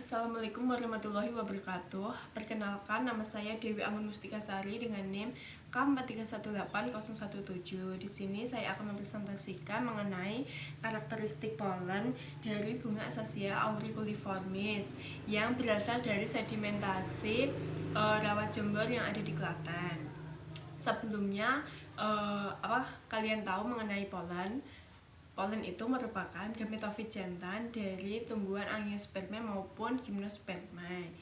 Assalamualaikum warahmatullahi wabarakatuh. Perkenalkan, nama saya Dewi Anggun Mustika Sari dengan NIM K4318017. Di sini saya akan mempresentasikan mengenai karakteristik polen dari bunga Acacia auriculiformis yang berasal dari sedimentasi rawa Jember yang ada di Klaten. Sebelumnya, kalian tahu mengenai polen? Polen itu merupakan gametofit jantan dari tumbuhan Angiospermae maupun Gymnospermae.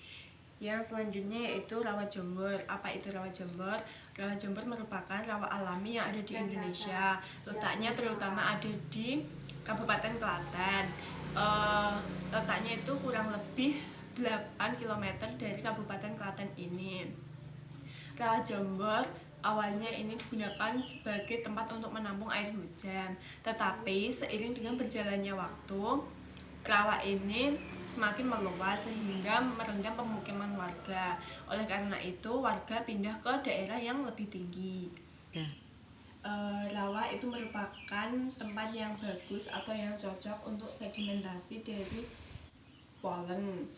Yang selanjutnya yaitu rawa Jember. Apa itu rawa Jember? Rawa Jember merupakan rawa alami yang ada di Indonesia. Letaknya terutama ada di Kabupaten Klaten. Letaknya itu kurang lebih 8 km dari Kabupaten Klaten ini. Rawa Jember awalnya ini digunakan sebagai tempat untuk menampung air hujan, tetapi seiring dengan berjalannya waktu, rawa ini semakin meluas sehingga merendam pemukiman warga. Oleh karena itu, warga pindah ke daerah yang lebih tinggi. Rawa itu merupakan tempat yang bagus atau yang cocok untuk sedimentasi dari polen,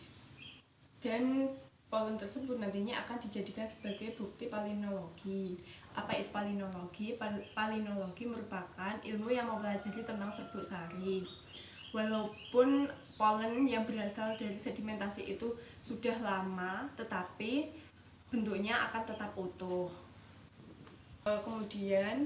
dan polen tersebut nantinya akan dijadikan sebagai bukti palinologi. Apa itu palinologi? Palinologi merupakan ilmu yang mempelajari tentang serbuk sari. Walaupun polen yang berasal dari sedimentasi itu sudah lama, tetapi bentuknya akan tetap utuh. Kemudian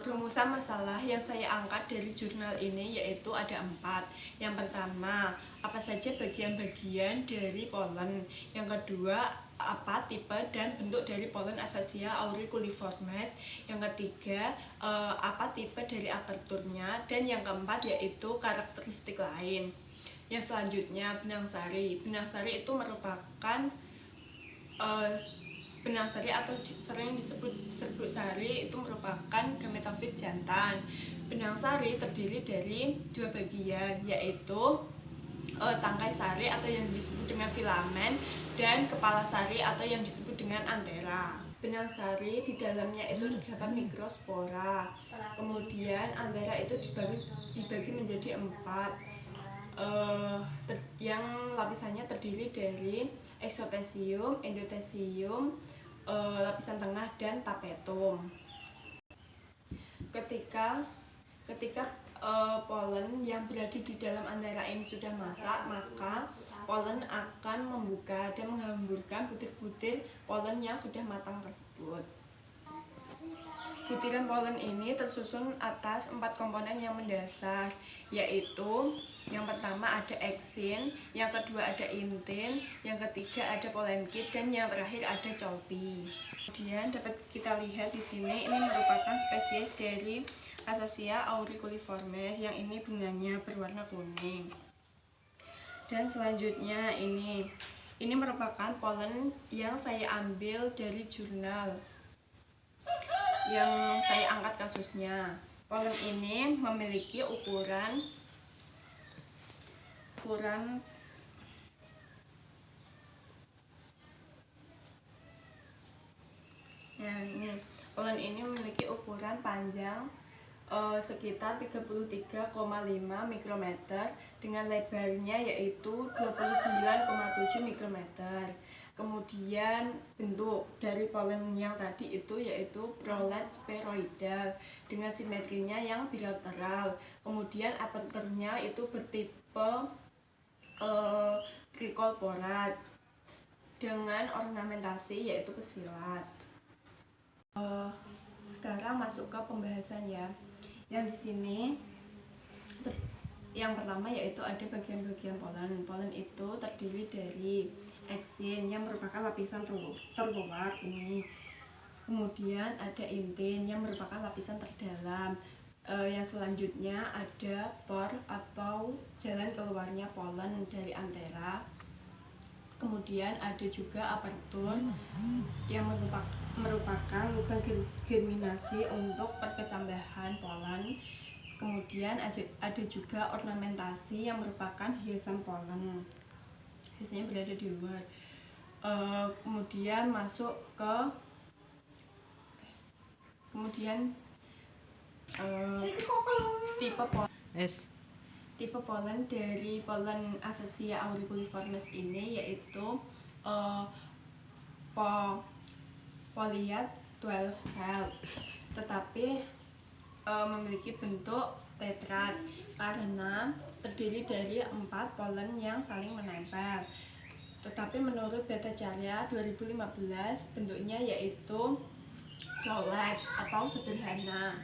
rumusan masalah yang saya angkat dari jurnal ini yaitu ada 4. Yang pertama, apa saja bagian-bagian dari polen. Yang kedua, apa tipe dan bentuk dari polen Acacia auriculiformis. Yang ketiga, apa tipe dari aperturnya. Dan yang keempat yaitu karakteristik lain. Yang selanjutnya, benang sari. Benang sari itu merupakan benang sari atau sering disebut serbuk sari itu merupakan gametofit jantan. Benang sari terdiri dari 2 bagian, yaitu tangkai sari atau yang disebut dengan filamen dan kepala sari atau yang disebut dengan antera. Benang sari di dalamnya itu terdapat mikrospora. Kemudian antera itu dibagi menjadi 4. Yang lapisannya terdiri dari exotecium, endotecium, lapisan tengah, dan tapetum. Ketika polen yang berada di dalam antera ini sudah masak, maka polen akan membuka dan menghamburkan butir-butir polen yang sudah matang tersebut. Butiran polen ini tersusun atas 4 komponen yang mendasar, yaitu yang pertama ada eksin, yang kedua ada intin, yang ketiga ada polenkit, dan yang terakhir ada colpi. Kemudian dapat kita lihat di sini ini merupakan spesies dari Acacia auriculiformis yang ini bunganya berwarna kuning. Dan selanjutnya ini merupakan polen yang saya ambil dari jurnal yang saya angkat kasusnya. Polen ini memiliki ukuran polen ini memiliki ukuran panjang sekitar 33,5 mikrometer dengan lebarnya yaitu 29,7 mikrometer. Kemudian bentuk dari polen yang tadi itu yaitu prolet spheroidal dengan simetrinya yang bilateral. Kemudian aperturnya itu bertipe trikolporat dengan ornamentasi yaitu pesilat. Sekarang masuk ke pembahasan ya. Yang di sini yang pertama yaitu ada bagian-bagian polen. Polen itu terdiri dari eksin yang merupakan lapisan terluar ini. Kemudian ada intin yang merupakan lapisan terdalam. Yang selanjutnya ada por atau jalan keluarnya polen dari antera. Kemudian ada juga apertur yang merupakan lubang germinasi untuk perkecambahan polen. Kemudian ada juga ornamentasi yang merupakan hiasan polen, biasanya berada di luar. Kemudian masuk ke tipe polen. tipe polen dari polen Acacia auriculiformes ini yaitu Polyat 12 cell, tetapi memiliki bentuk tetrad karena terdiri dari 4 polen yang saling menempel. Tetapi menurut Bhattacharya 2015 bentuknya yaitu flow-like atau sederhana.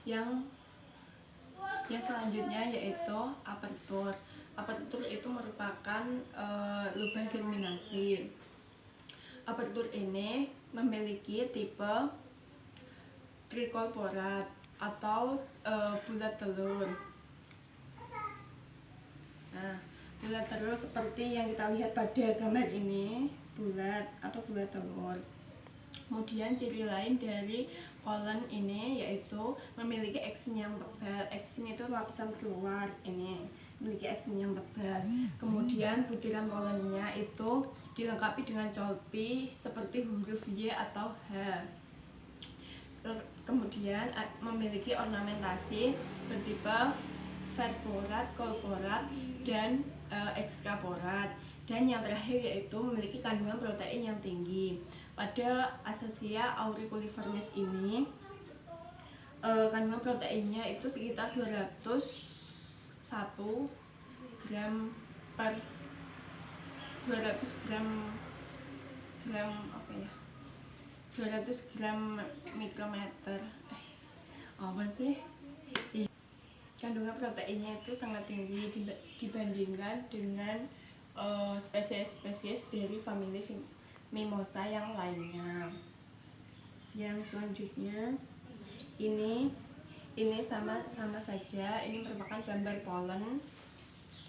Yang selanjutnya yaitu apertur. Apertur itu merupakan lubang germinasi. Apertur ini memiliki tipe trikolporat atau bulat telur. Nah, bulat telur seperti yang kita lihat pada gambar ini, bulat atau bulat telur. Kemudian ciri lain dari polen ini yaitu memiliki eksin yang tebal. Eksin itu lapisan keluar ini, memiliki eksin yang tebal. Kemudian butiran polennya itu dilengkapi dengan colpi seperti huruf Y atau H. Kemudian memiliki ornamentasi bertipe verporat, kolporat, dan ekstraporat. Dan yang terakhir yaitu memiliki kandungan protein yang tinggi. Pada Acacia auriculiformis ini kandungan proteinnya itu sekitar 201 gram per 200 gram mikrometer. Apa sih? Kandungan proteinnya itu sangat tinggi dibandingkan dengan spesies-spesies dari famili Mimosa yang lainnya. Yang selanjutnya ini sama saja, ini merupakan gambar polen.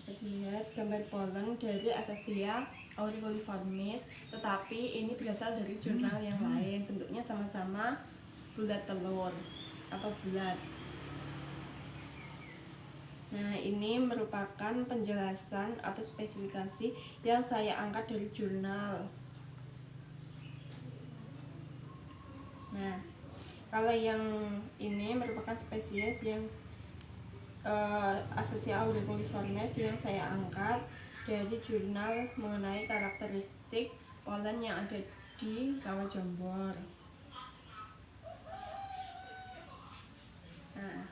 Kita lihat gambar polen dari Acacia auriculiformis, tetapi ini berasal dari jurnal yang lain. Bentuknya sama-sama bulat telur atau bulat. Nah, ini merupakan penjelasan atau spesifikasi yang saya angkat dari jurnal. Nah, kalau yang ini merupakan spesies yang Acacia auriculiformis yang saya angkat dari jurnal mengenai karakteristik polen yang ada di rawa Jombor. Nah,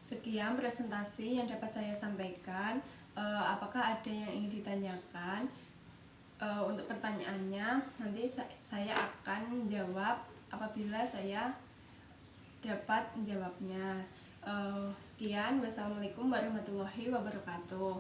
sekian presentasi yang dapat saya sampaikan. Apakah ada yang ingin ditanyakan? Untuk pertanyaannya nanti saya akan menjawab apabila saya dapat menjawabnya. Sekian, wassalamualaikum warahmatullahi wabarakatuh.